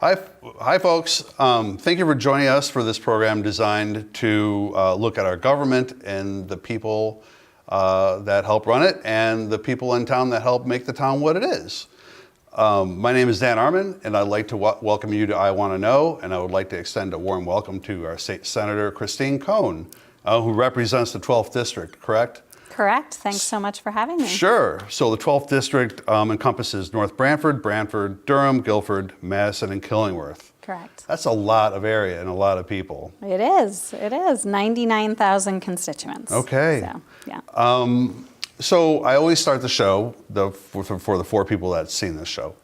Hi, folks. Thank you for joining us for this program designed to look at our government and the people that help run it and the people in town that help make the town what it is. My name is Dan Armin, and I'd like to welcome you to I Want to Know, and I would like to extend a warm welcome to our State Senator Christine Cohen, who represents the 12th District, correct? Correct. Thanks so much for having me. Sure. So the 12th District encompasses North Branford, Durham, Guilford, Madison, and Killingworth. Correct. That's a lot of area and a lot of people. It is. It is. 99,000 constituents. Okay. So, yeah. So I always start the show for the four people that's seen this show.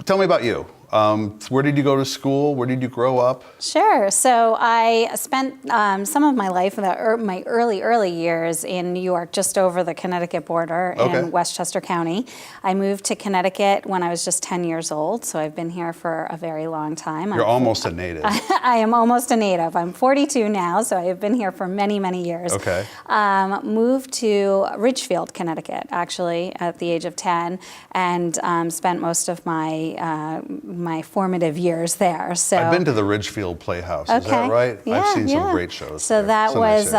Tell me about you. Where did you go to school? Where did you grow up? Sure. So I spent some of my life, my early years in New York, just over the Connecticut border in Westchester County. I moved to Connecticut when I was just 10 years old, so I've been here for a very long time. You're almost a native. I am almost a native. I'm 42 now, so I have been here for many, many years. Okay. Moved to Ridgefield, Connecticut, actually, at the age of 10, and spent most of my formative years there. So I've been to the Ridgefield Playhouse. Is that right? Yeah, I've seen some great shows. So there. that was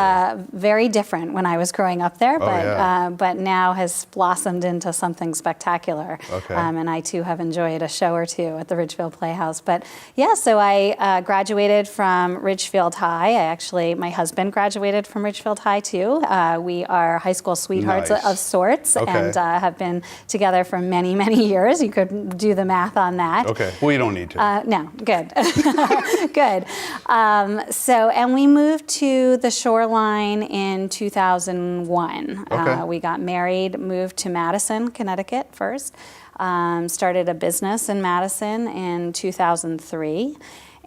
very different when I was growing up there, but now has blossomed into something spectacular. Okay. And I too have enjoyed a show or two at the Ridgefield Playhouse. But yeah, so I graduated from Ridgefield High. My husband graduated from Ridgefield High too. We are high school sweethearts of sorts, and have been together for many, many years. You could do the math on that. Okay. Well, you don't need to. No, good. Good. And we moved to the Shoreline in 2001. Okay. We got married, moved to Madison, Connecticut first, started a business in Madison in 2003.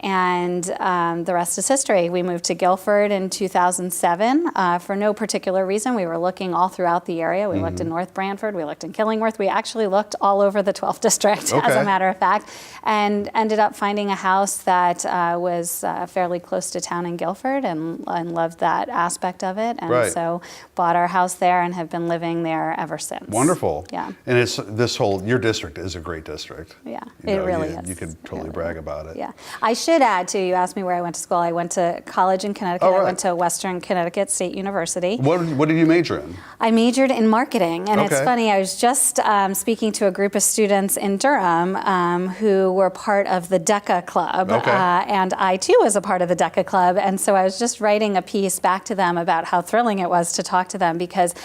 And the rest is history. We moved to Guilford in 2007 for no particular reason. We were looking all throughout the area. We looked in North Branford, we looked in Killingworth. We actually looked all over the 12th District, as a matter of fact, and ended up finding a house that was fairly close to town in Guilford and loved that aspect of it. And so bought our house there and have been living there ever since. Wonderful. Yeah. And it's your district is a great district. Yeah, it really is. You can totally brag about it. Yeah. I should add, too, you asked me where I went to school. I went to college in Connecticut. I went to Western Connecticut State University. What did you major in? I majored in marketing. And it's funny, I was just speaking to a group of students in Durham who were part of the DECA Club. And I, too, was a part of the DECA Club. And so I was just writing a piece back to them about how thrilling it was to talk to them, because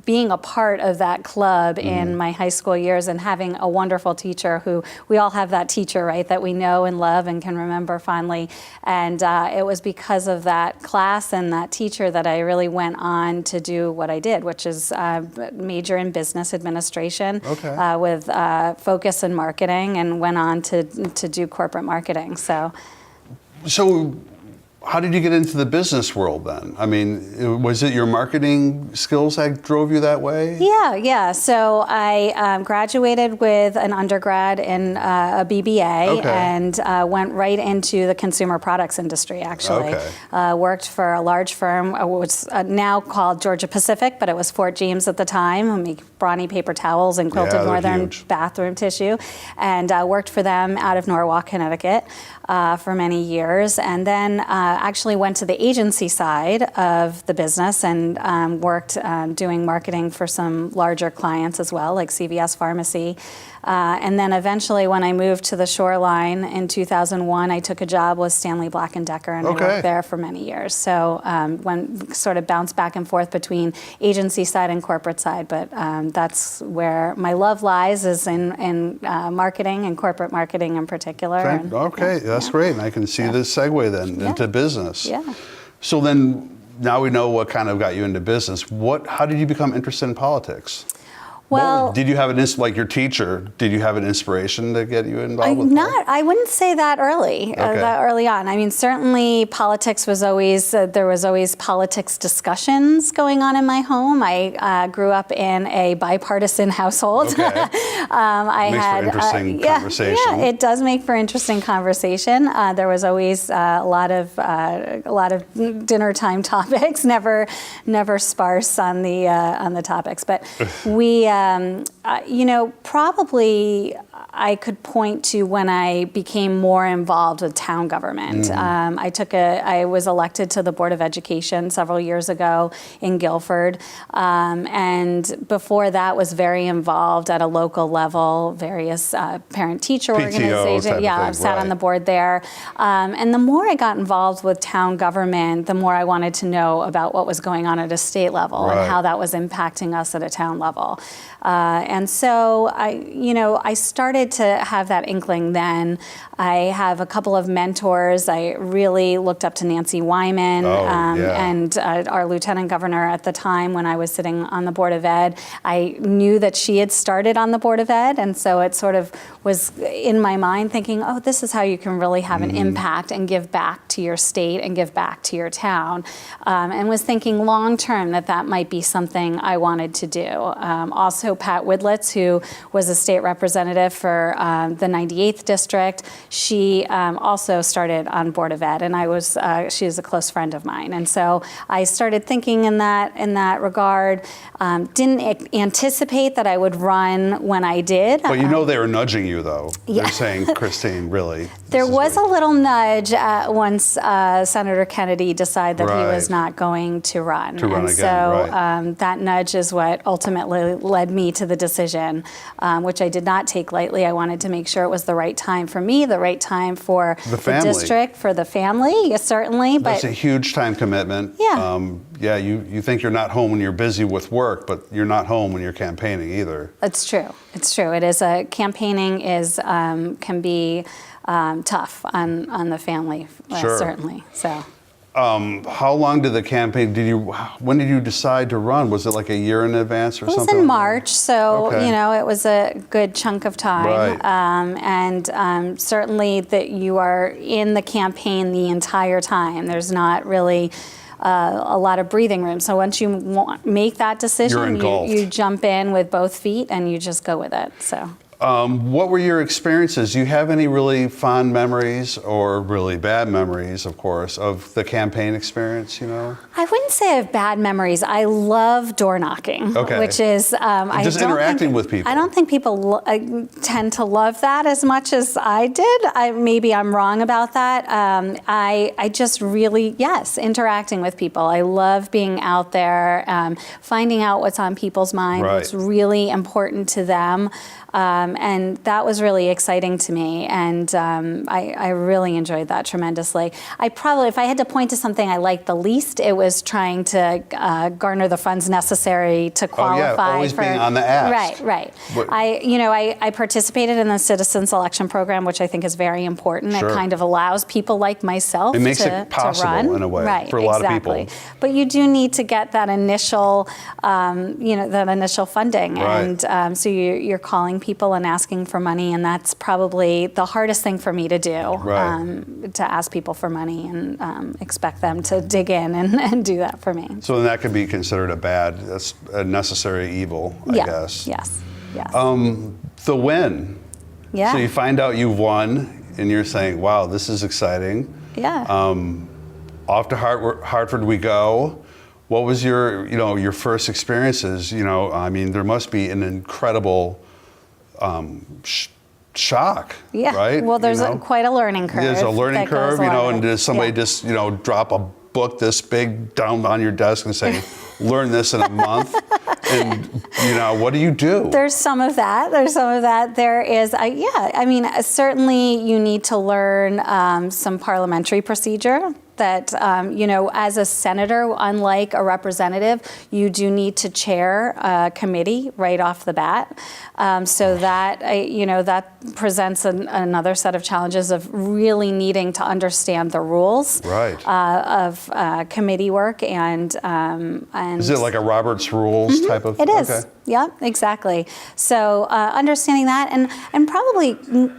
being a part of that club in my high school years and having a wonderful teacher who, we all have that teacher, right, that we know and love and can remember fondly. And it was because of that class and that teacher that I really went on to do what I did, which is major in business administration with focus in marketing, and went on to do corporate marketing. So how did you get into the business world then? I mean, was it your marketing skills that drove you that way? Yeah. So I graduated with an undergrad in a BBA and went right into the consumer products industry, actually. Worked for a large firm, which now called Georgia Pacific, but it was Fort James at the time, who make brawny paper towels and quilted northern bathroom tissue, and worked for them out of Norwalk, Connecticut for many years. And then actually went to the agency side of the business and worked doing marketing for some larger clients as well, like CVS Pharmacy. And then eventually, when I moved to the Shoreline in 2001, I took a job with Stanley Black & Decker, and I worked there for many years. So sort of bounced back and forth between agency side and corporate side, but that's where my love lies, is in marketing and corporate marketing in particular. That's great. And I can see this segue then into business. Yeah. So then, now we know what kind of got you into business. How did you become interested in politics? Well, did you have like your teacher, did you have an inspiration to get you involved with politics? I wouldn't say that early, on. I mean, certainly politics was always, there was always politics discussions going on in my home. I grew up in a bipartisan household. Makes for interesting conversation. Yeah, it does make for interesting conversation. There was always a lot of dinner time topics, never sparse on the topics. But we, probably I could point to when I became more involved with town government. I was elected to the Board of Education several years ago in Guilford, and before that was very involved at a local level, various parent-teacher organizations. Yeah, I've sat on the board there. And the more I got involved with town government, the more I wanted to know about what was going on at a state level and how that was impacting us at a town level. And so I started to have that inkling then. I have a couple of mentors. I really looked up to Nancy Wyman and our lieutenant governor at the time when I was sitting on the Board of Ed. I knew that she had started on the Board of Ed, and so it sort of was in my mind thinking, oh, this is how you can really have an impact and give back to your state and give back to your town. And was thinking long term that might be something I wanted to do. Also, Pat Widlitz, who was a state representative for the 98th district, she also started on Board of Ed, and she is a close friend of mine. And so I started thinking in that regard. Didn't anticipate that I would run when I did. But they were nudging you, though. They're saying, Christine, really. There was a little nudge once Senator Kennedy decided that he was not going to run. So that nudge is what ultimately led me to the decision, which I did not take lightly. I wanted to make sure it was the right time for me, the right time for the district, for the family, yes, certainly. That's a huge time commitment. Yeah. You think you're not home when you're busy with work, but you're not home when you're campaigning either. It's true. It's true. It is campaigning can be tough on the family, certainly. So. How long did the campaign, when did you decide to run? Was it like a year in advance or something? It was in March, so, it was a good chunk of time. And certainly that you are in the campaign the entire time. There's not really a lot of breathing room. So once you make that decision, you jump in with both feet and you just go with it, so. What were your experiences? Do you have any really fond memories or really bad memories, of course, of the campaign experience, I wouldn't say I have bad memories. I love door knocking, which is... just interacting with people. I don't think people tend to love that as much as I did. Maybe I'm wrong about that. I just really, interacting with people. I love being out there, finding out what's on people's mind, what's really important to them. And that was really exciting to me, and I really enjoyed that tremendously. If I had to point to something I liked the least, it was trying to garner the funds necessary to qualify. Always being on the ask. Right. I participated in the Citizen Selection Program, which I think is very important. It kind of allows people like myself to run. It makes it possible in a way for a lot of people. But you do need to get that initial, that initial funding, and so you're calling people and asking for money, and that's probably the hardest thing for me to do, to ask people for money and expect them to dig in and do that for me. So then that could be considered that's a necessary evil, I guess. Yes. The win. Yeah. So you find out you've won, and you're saying, wow, this is exciting. Yeah. Off to Hartford we go. What was your first experiences? There must be an incredible shock, right? Well, there's quite a learning curve. There's a learning curve, and does somebody just, drop a book this big down on your desk and say, learn this in a month? And, what do you do? There's some of that. There is, certainly you need to learn some parliamentary procedure. That, as a senator, unlike a representative, you do need to chair a committee right off the bat. So that, that presents another set of challenges of really needing to understand the rules of committee work. And is it like a Robert's Rules type of? It is. Okay. Yeah, exactly. So understanding that, and probably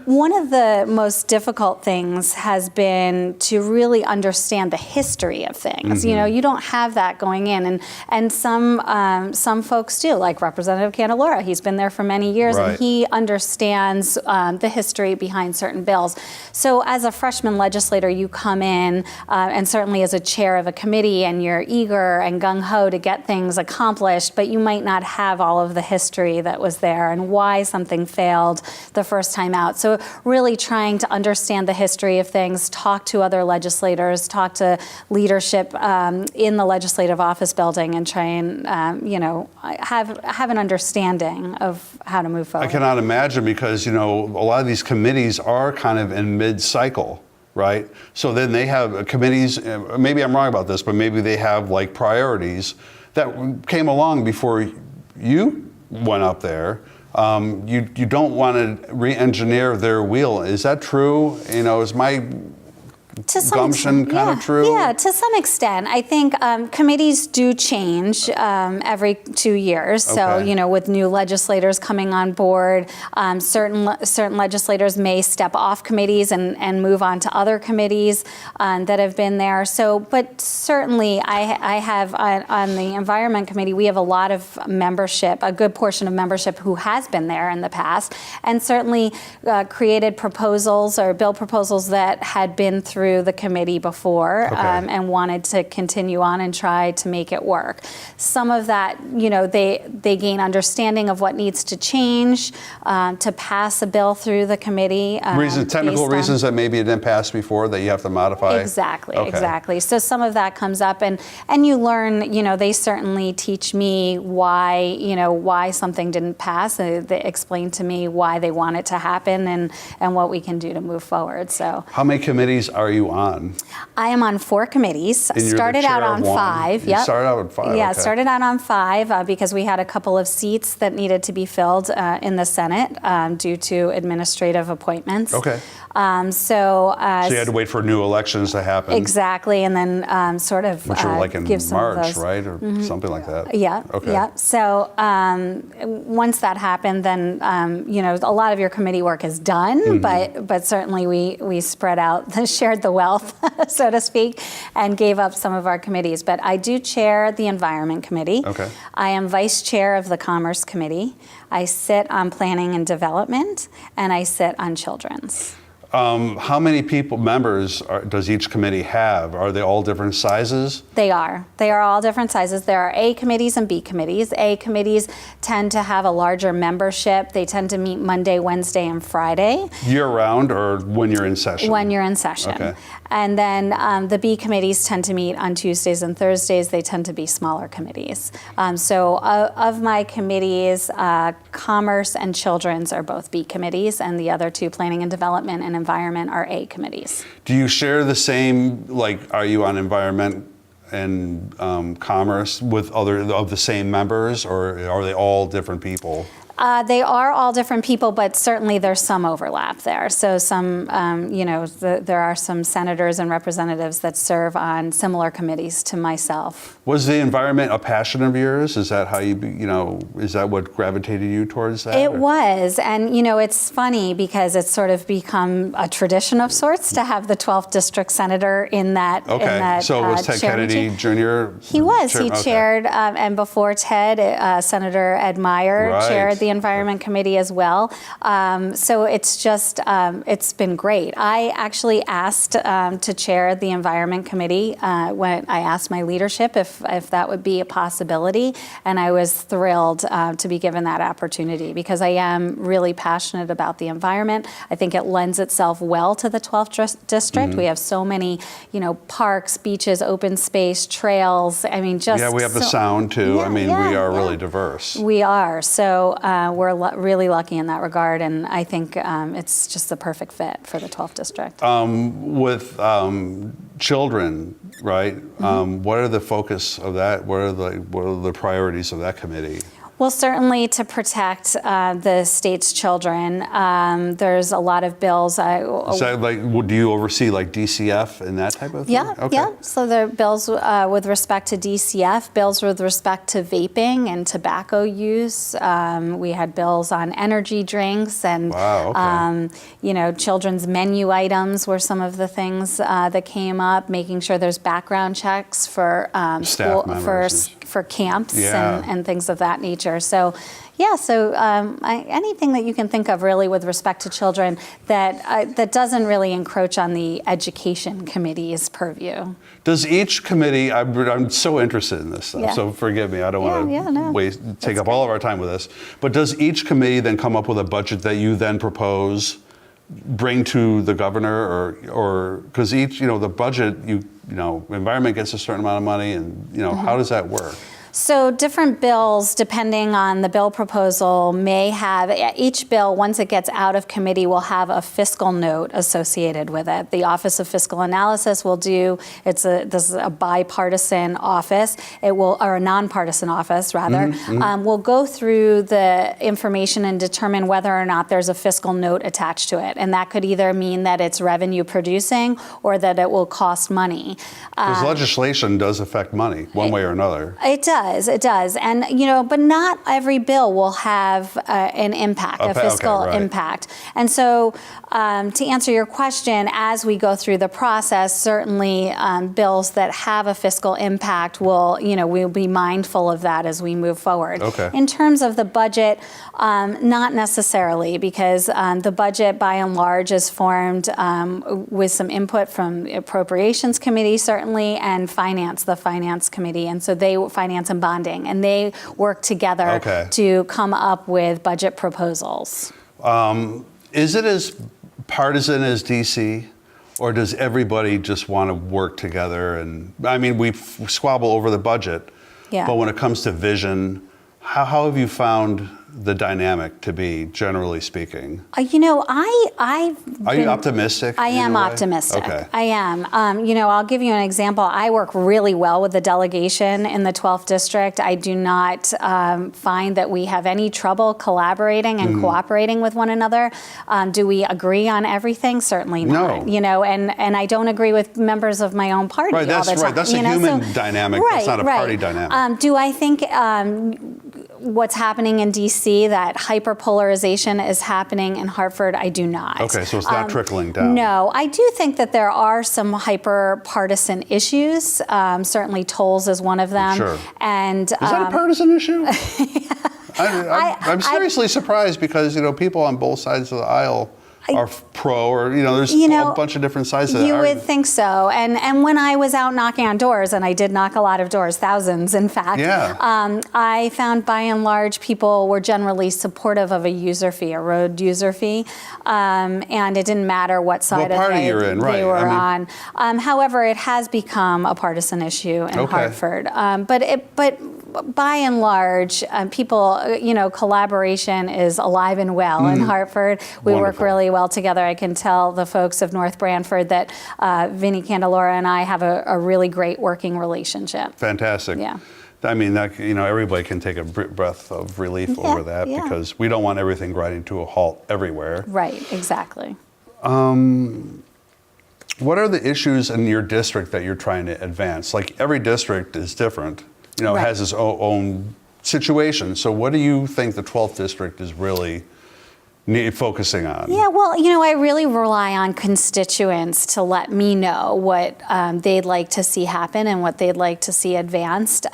one of the most difficult things has been to really understand the history of things. You don't have that going in, and some folks do, like Representative Candelora. He's been there for many years, and he understands the history behind certain bills. So as a freshman legislator, you come in, and certainly as a chair of a committee, and you're eager and gung-ho to get things accomplished, but you might not have all of the history that was there and why something failed the first time out. So really trying to understand the history of things, talk to other legislators, talk to leadership in the legislative office building, and try and have an understanding of how to move forward. I cannot imagine, because a lot of these committees are kind of in mid-cycle, right? So then they have committees, maybe I'm wrong about this, but maybe they have like priorities that came along before you went up there. You don't want to re-engineer their wheel. Is that true? Is my gumption kind of true? Yeah, to some extent. I think committees do change every 2 years. So, with new legislators coming on board, certain legislators may step off committees and move on to other committees that have been there. So, but certainly I have on the Environment Committee, we have a lot of membership, a good portion of membership who has been there in the past, and certainly created proposals or bill proposals that had been through the committee before, and wanted to continue on and try to make it work. Some of that, they gain understanding of what needs to change to pass a bill through the committee. Technical reasons that maybe it didn't pass before that you have to modify? Exactly. So some of that comes up, and you learn, they certainly teach me why something didn't pass. They explain to me why they want it to happen and what we can do to move forward. So how many committees are you on? I am on 4 committees. Started out on 5. You started out on 5. Yeah, started out on 5 because we had a couple of seats that needed to be filled in the Senate due to administrative appointments. Okay. So you had to wait for new elections to happen. Exactly, and then sort of which are like in give some March, of those, right, or something like that. Yeah. Okay. Yeah. So once that happened, then a lot of your committee work is done, but certainly we spread out, shared the wealth, so to speak, and gave up some of our committees. But I do chair the Environment Committee. Okay. I am vice chair of the Commerce Committee. I sit on Planning and Development, and I sit on Children's. How many members does each committee have? Are they all different sizes? They are. They are all different sizes. There are A committees and B committees. A committees tend to have a larger membership. They tend to meet Monday, Wednesday, and Friday. Year-round, or when you're in session? When you're in session. Okay. And then the B committees tend to meet on Tuesdays and Thursdays. They tend to be smaller committees. So of my committees, Commerce and Children's are both B committees, and the other 2, Planning and Development and Environment, are A committees. Do you share the same, are you on Environment and Commerce with other of the same members, or are they all different people? They are all different people, but certainly there's some overlap there. So some, there are some senators and representatives that serve on similar committees to myself. Was the environment a passion of yours? Is that how is that what gravitated you towards that? It was, and it's funny because it's sort of become a tradition of sorts to have the 12th district senator in that. Okay, in that, so was Ted Kennedy Jr.? He was. He chaired, and before Ted, Senator Ed Meyer chaired the Environment Committee as well. So it's just, it's been great. I actually asked to chair the Environment Committee when I asked my leadership if that would be a possibility, and I was thrilled to be given that opportunity because I am really passionate about the environment. I think it lends itself well to the 12th district. We have so many, parks, beaches, open space, trails. I mean, just we have the sound too. Yeah, we are really diverse. We are. So we're really lucky in that regard, and I think it's just the perfect fit for the 12th district. With children, right? What are the focus of that? What are the priorities of that committee? Well, certainly to protect the state's children. There's a lot of bills. Is that do you oversee DCF and that type of thing? Yeah, okay. yeah. So there are bills with respect to DCF, bills with respect to vaping and tobacco use. We had bills on energy drinks and, wow, okay. Children's menu items were some of the things that came up. Making sure there's background checks for staff members. for camps Yeah. and things of that nature. So, anything that you can think of really with respect to children that doesn't really encroach on the education committee's purview. Does each committee, I'm so interested in this stuff, Yeah. so forgive me, I don't want to No. take up all of our time with this, but does each committee then come up with a budget that you then propose, bring to the governor, or because each, the budget, environment gets a certain amount of money, and how does that work? So different bills, depending on the bill proposal, may have, each bill, once it gets out of committee, will have a fiscal note associated with it. The Office of Fiscal Analysis will do, this is a bipartisan office, or a nonpartisan office, rather, will go through the information and determine whether or not there's a fiscal note attached to it. And that could either mean that it's revenue producing or that it will cost money. Because legislation does affect money, one way or another. It does. And, but not every bill will have an impact, a fiscal impact. And so to answer your question, as we go through the process, certainly bills that have a fiscal impact we'll be mindful of that as we move forward. Okay. In terms of the budget, not necessarily, because the budget by and large is formed with some input from Appropriations Committee, certainly, and the Finance Committee. And so Finance and Bonding, and they work together to come up with budget proposals. Is it as partisan as DC, or does everybody just want to work together? And I mean, we squabble over the budget, but when it comes to vision, how have you found the dynamic to be, generally speaking? Are you optimistic? I am optimistic. Okay. I am. I'll give you an example. I work really well with the delegation in the 12th district. I do not find that we have any trouble collaborating and cooperating with one another. Do we agree on everything? Certainly not. No. And I don't agree with members of my own party all the time. Right. That's a human dynamic. That's not a party dynamic. Do I think what's happening in DC, that hyperpolarization is happening in Hartford? I do not. Okay, so it's not trickling down. No, I do think that there are some hyper-partisan issues. Certainly tolls is one of them. Sure. And, is that a partisan issue? I'm seriously surprised because, people on both sides of the aisle are pro, or there's a bunch of different sides of that. You would think so. And when I was out knocking on doors, and I did knock a lot of doors, thousands in fact, I found by and large people were generally supportive of a user fee, a road user fee, and it didn't matter what side of they were on. However, it has become a partisan issue in Hartford. But by and large, people, collaboration is alive and well in Hartford. We work really well together. I can tell the folks of North Branford that Vinnie Candelora and I have a really great working relationship. Fantastic. Yeah. I mean, that, everybody can take a breath of relief over that because we don't want everything grinding to a halt everywhere. Right, exactly. What are the issues in your district that you're trying to advance? Like, every district is different. Has its own situation. So what do you think the 12th district is really focusing on? Yeah, well, I really rely on constituents to let me know what they'd like to see happen and what they'd like to see advanced.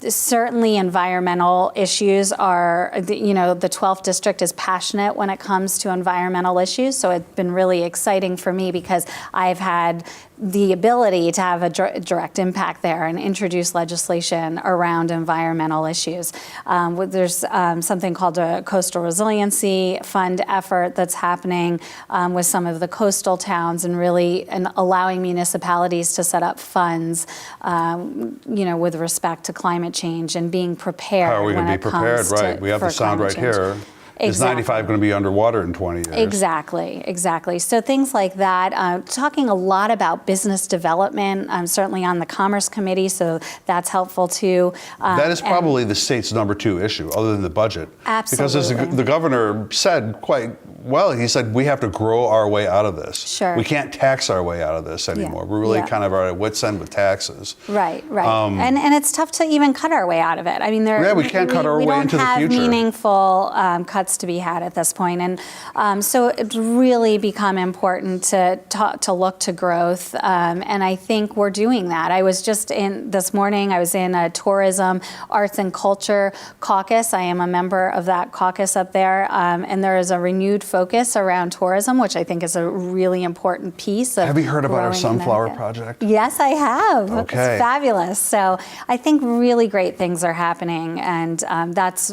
Certainly environmental issues are, the 12th district is passionate when it comes to environmental issues. So it's been really exciting for me because I've had the ability to have a direct impact there and introduce legislation around environmental issues. There's something called a coastal resiliency fund effort that's happening with some of the coastal towns and allowing municipalities to set up funds, with respect to climate change and being prepared. How are we going to be prepared? Right, we have the sound right here. Is 95 going to be underwater in 20 years? Exactly. So things like that. Talking a lot about business development, certainly on the Commerce Committee, so that's helpful too. That is probably the state's number 2 issue, other than the budget. Absolutely. Because as the governor said quite well, he said we have to grow our way out of this. Sure. We can't tax our way out of this anymore. We're really kind of at wit's end with taxes. Right. And it's tough to even cut our way out of it. I mean, we can't cut our way into the future. We don't have meaningful cuts shortcuts to be had at this point. And so it's really become important to look to growth. And I think we're doing that. I was just this morning, I was in a tourism, arts and culture caucus. I am a member of that caucus up there. And there is a renewed focus around tourism, which I think is a really important piece of. Have you heard about our growing sunflower Connecticut. project? Yes, I have. Okay. It's fabulous. So I think really great things are happening, and that's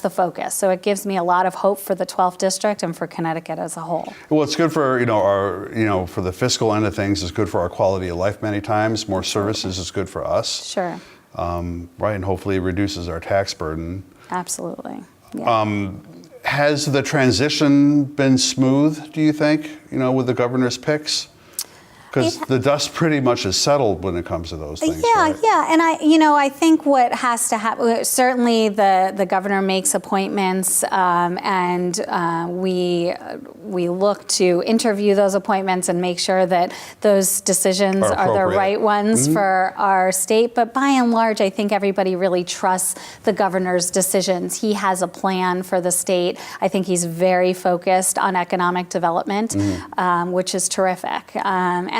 the focus. So it gives me a lot of hope for the 12th district and for Connecticut as a whole. Well, it's good for our for the fiscal end of things. It's good for our quality of life many times. More services is good for us. Sure. Right, and hopefully it reduces our tax burden. Absolutely. Yeah. Has the transition been smooth, do you think, with the governor's picks? Because the dust pretty much is settled when it comes to those things. Yeah, right? yeah, and I think what has to happen. Certainly, the governor makes appointments, and we look to interview those appointments and make sure that those decisions are the right ones for our state. But by and large, I think everybody really trusts the governor's decisions. He has a plan for the state. I think he's very focused on economic development, which is terrific.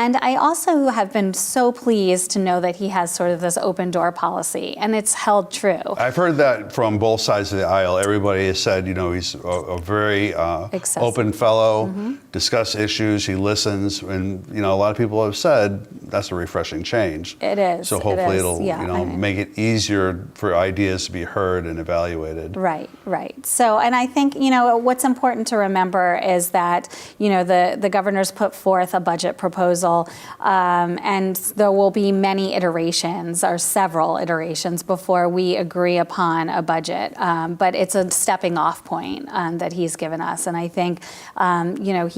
And I also have been so pleased to know that he has sort of this open door policy, and it's held true. I've heard that from both sides of the aisle. Everybody has said, he's a very open fellow, discuss issues, he listens, and a lot of people have said that's a refreshing change. It is. So hopefully it'll make it easier for ideas to be heard and evaluated. Right. So, and I think what's important to remember is that the governor's put forth a budget proposal. And there will be many iterations or several iterations before we agree upon a budget. But it's a stepping off point that he's given us. And I think,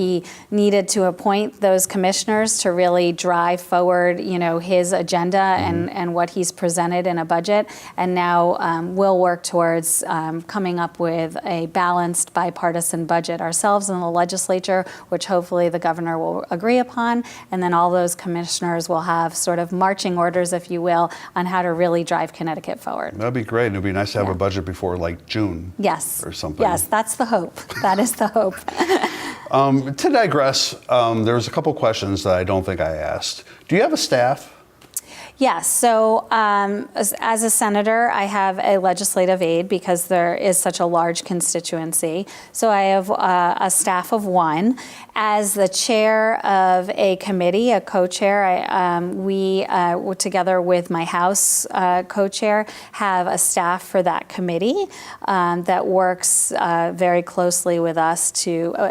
he needed to appoint those commissioners to really drive forward, his agenda and what he's presented in a budget. And now we'll work towards coming up with a balanced bipartisan budget ourselves in the legislature, which hopefully the governor will agree upon. And then all those commissioners will have sort of marching orders, if you will, on how to really drive Connecticut forward. That'd be great. It'd be nice to have a budget before June. Yes. Or something. Yes, that's the hope. That is the hope. To digress, there was a couple questions that I don't think I asked. Do you have a staff? Yes. So as a senator, I have a legislative aide because there is such a large constituency. So I have a staff of one. As the chair of a committee, a co-chair, we, together with my House co-chair, have a staff for that committee that works very closely with us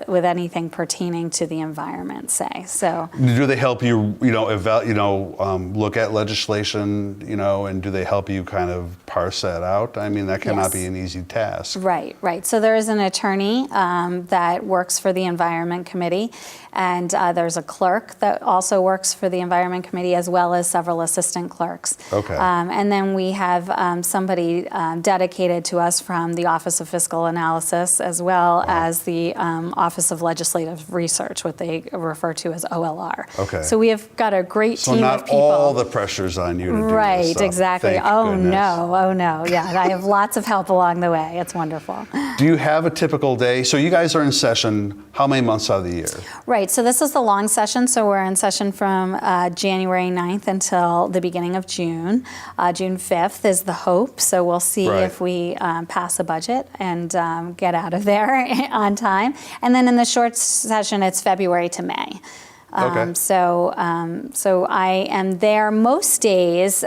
with anything pertaining to the environment, say. So do they help you, look at legislation, and do they help you kind of parse that out? I mean, that cannot be an easy task. Right. So there is an attorney that works for the Environment Committee, and there's a clerk that also works for the Environment Committee, as well as several assistant clerks. Okay. And then we have somebody dedicated to us from the Office of Fiscal Analysis, as well as the Office of Legislative Research, what they refer to as OLR. Okay. So we have got a great team of people. So not all the pressure's on you to do this Right, stuff. exactly. Thank Oh goodness. no. Yeah, I have lots of help along the way. It's wonderful. Do you have a typical day? So you guys are in session how many months out of the year? Right, so this is the long session. So we're in session from January 9th until the beginning of June. June 5th is the hope. So we'll see if we pass a budget and get out of there on time. And then in the short session, it's February to May. Okay. So I am there most days.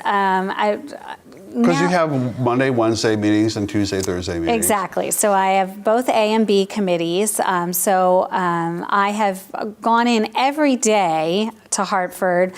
Because you have Monday, Wednesday meetings and Tuesday, Thursday meetings. Exactly. So I have both A and B committees. I have gone in every day to Hartford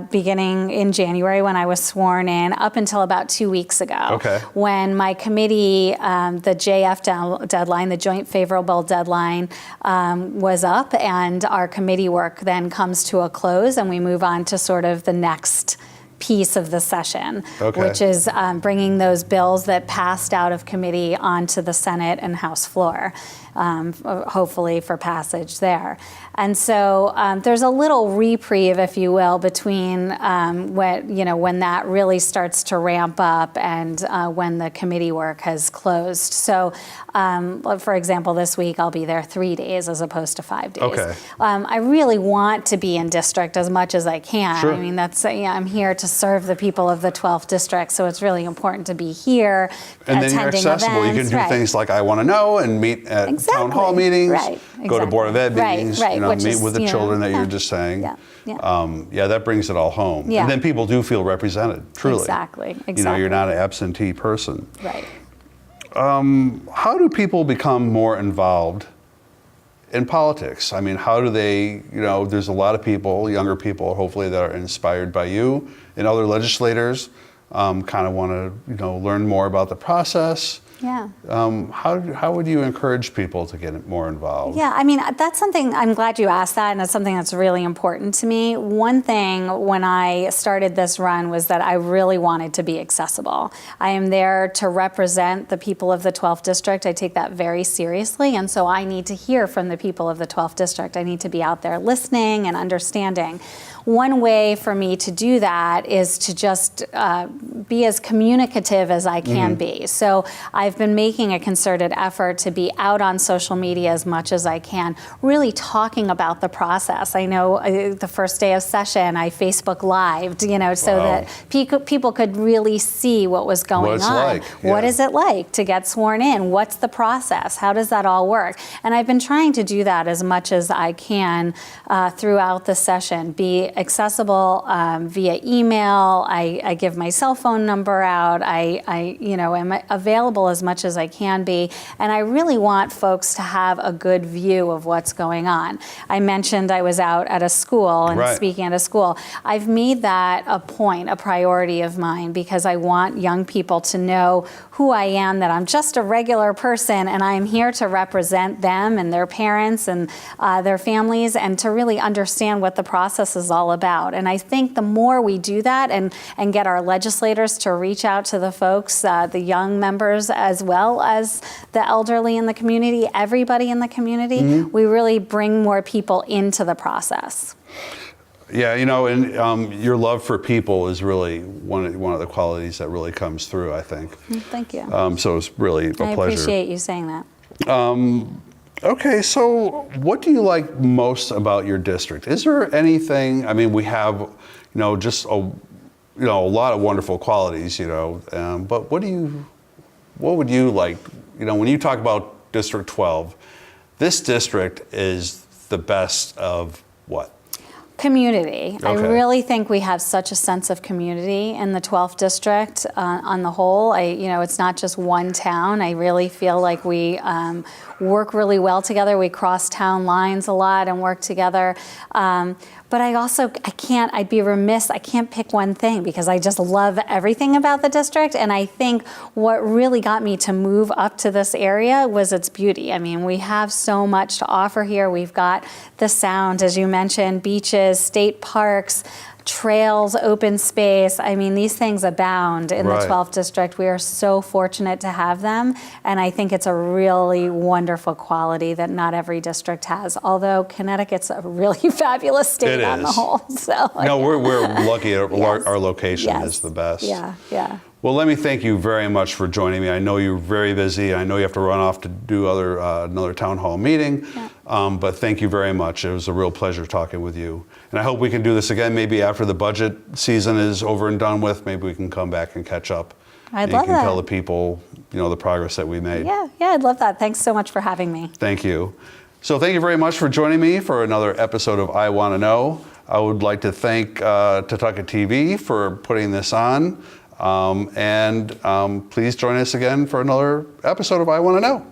beginning in January when I was sworn in up until about 2 weeks ago. Okay. When my committee, the JF deadline, the Joint Favorable Deadline, was up, and our committee work then comes to a close and we move on to sort of the next piece of the session, which is bringing those bills that passed out of committee onto the Senate and House floor. hopefully for passage there. And so there's a little reprieve, if you will, between when that really starts to ramp up and when the committee work has closed. So, for example, this week I'll be there 3 days as opposed to 5 days. Okay. I really want to be in district as much as I can. Sure. I mean, I'm here to serve the people of the 12th district, so it's really important to be here. And then you're accessible. Events. You can do right. things like I Want to Know and meet at town hall meetings, right. go to Board of Ed meetings, right. meet with the children that you're just saying. Yeah. That brings it all home. Yeah. And then people do feel represented, truly. Exactly. You're not an absentee person. Right. How do people become more involved in politics? I mean, how do they, there's a lot of people, younger people, hopefully, that are inspired by you and other legislators, kind of want to, learn more about the process. Yeah. How would you encourage people to get more involved? Yeah, I mean, that's something, I'm glad you asked that, and it's something that's really important to me. One thing when I started this run was that I really wanted to be accessible. I am there to represent the people of the 12th district. I take that very seriously, and so I need to hear from the people of the 12th district. I need to be out there listening and understanding. One way for me to do that is to just be as communicative as I can be. So I've been making a concerted effort to be out on social media as much as I can, really talking about the process. I know the first day of session, I Facebook Lived, so that people could really see what was going on. What is it like to get sworn in? What's the process? How does that all work? And I've been trying to do that as much as I can throughout the session, be accessible via email. I give my cell phone number out. I am available as much as I can be. And I really want folks to have a good view of what's going on. I mentioned I was out at a school and speaking at a school. I've made that a priority of mine, because I want young people to know who I am, that I'm just a regular person and I'm here to represent them and their parents and their families, and to really understand what the process is all about. And I think the more we do that and get our legislators to reach out to the folks, the young members as well as the elderly in the community, everybody in the community, we really bring more people into the process. Yeah, and your love for people is really one of the qualities that really comes through, I think. Thank you. So it's really a pleasure. I appreciate you saying that. Okay, so what do you like most about your district? Is there anything? I mean, we have, just a lot of wonderful qualities, but what would you like? When you talk about District 12, this district is the best of what? Community. Okay. I really think we have such a sense of community in the 12th district on the whole. It's not just one town. I really feel like we work really well together. We cross town lines a lot and work together. But I'd be remiss, I can't pick one thing, because I just love everything about the district. And I think what really got me to move up to this area was its beauty. I mean, we have so much to offer here. We've got the sound, as you mentioned, beaches, state parks, trails, open space. I mean, these things abound in the 12th district. We are so fortunate to have them. And I think it's a really wonderful quality that not every district has. Although Connecticut's a really fabulous state on the whole. So, we're lucky. Our location is the best. Yeah. Well, let me thank you very much for joining me. I know you're very busy. I know you have to run off to do another town hall meeting. But thank you very much. It was a real pleasure talking with you. And I hope we can do this again, maybe after the budget season is over and done with. Maybe we can come back and catch up. I'd love that. You can tell the people, the progress that we made. Yeah, I'd love that. Thanks so much for having me. Thank you. So thank you very much for joining me for another episode of I Want to Know. I would like to thank Tutucket TV for putting this on. And please join us again for another episode of I Want to Know.